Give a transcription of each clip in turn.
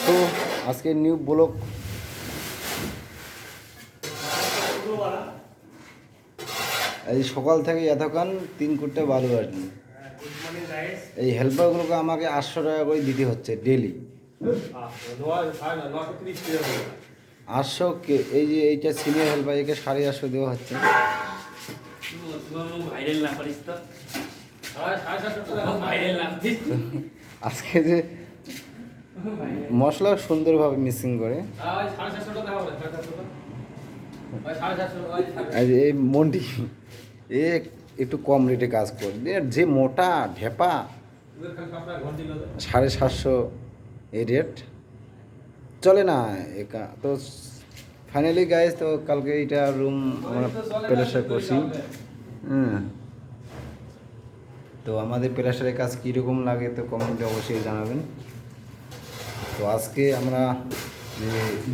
তো আজকে new blog এই সকাল থেকে এতক্ষণ 3 কোটি বালু আসনি। এই হেল্পারগুলোকে আমাকে 800 টাকা করে দিতে হচ্ছে ডেলি। 800 কে এই যে এইটা সিনিয়র হেল্পার একে 850 দেওয়া হচ্ছে। আজকে যে মশলা সুন্দরভাবে মিক্সিং করে এই মন্ডি এ একটু কম রেটে কাজ করে, যে মোটা ঢেপা 750 এই রেট চলে না একা। তো ফাইনালি গাইজ, তো কালকে এইটা রুম আমরা প্লাস্টার করছি। তো আমাদের প্লাস্টারের কাজ কীরকম লাগে তো কমেন্টে অবশ্যই জানাবেন। তো আজকে আমরা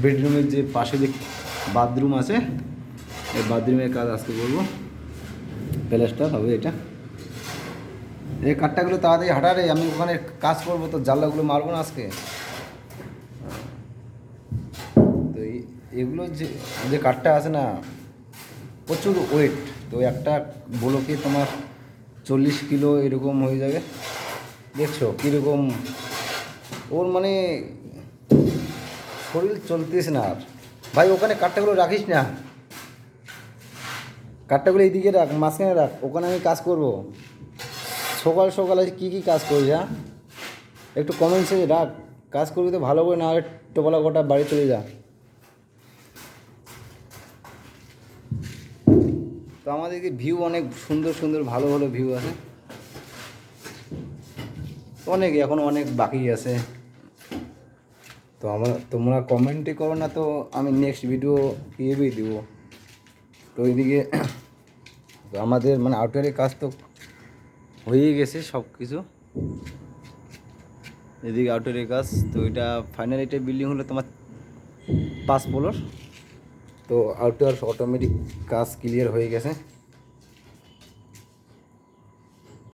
বেডরুমের যে পাশে যে বাথরুম আছে এই বাথরুমের কাজ আজকে করবো, প্লাস্টার হবে এটা। এই কাঠটাগুলো তাড়াতাড়ি হাঁটারে, আমি ওখানে কাজ করবো তো জানলাগুলো মারবো না আজকে। তো এগুলো যে যে কাঠটা আছে না প্রচুর ওয়েট, তো একটা ব্লকে তোমার 40 কিলো এরকম হয়ে যাবে। দেখছো কীরকম ওর মানে শরীর চলতেছে না আর। ভাই ওখানে কাঠটাগুলো রাখিস না, কাঠটাগুলো এইদিকে রাখ, মাঝখানে রাখ, ওখানে আমি কাজ করব। সকাল সকালে কী কী কাজ করি, হ্যাঁ একটু কমেন্টসে রাখ। কাজ করবি তো ভালো করে, না হলে টোপলা গোটা বাড়ি চলে যা। তো আমাদেরকে ভিউ অনেক সুন্দর সুন্দর ভালো ভালো ভিউ আছে, অনেক এখন অনেক বাকি আছে। তো তোমরা কমেন্টই করো না, তো আমি নেক্সট ভিডিও কীভাবেই দেবো। তো এইদিকে তো আমাদের মানে আউটডোরের কাজ তো হয়েই গেছে সব কিছু। এদিকে আউটডোরের কাজ, তো এটা ফাইনাল এটা বিল্ডিং হলো তোমার 5 ফ্লোর। তো আউটডোর অটোমেটিক কাজ ক্লিয়ার হয়ে গেছে।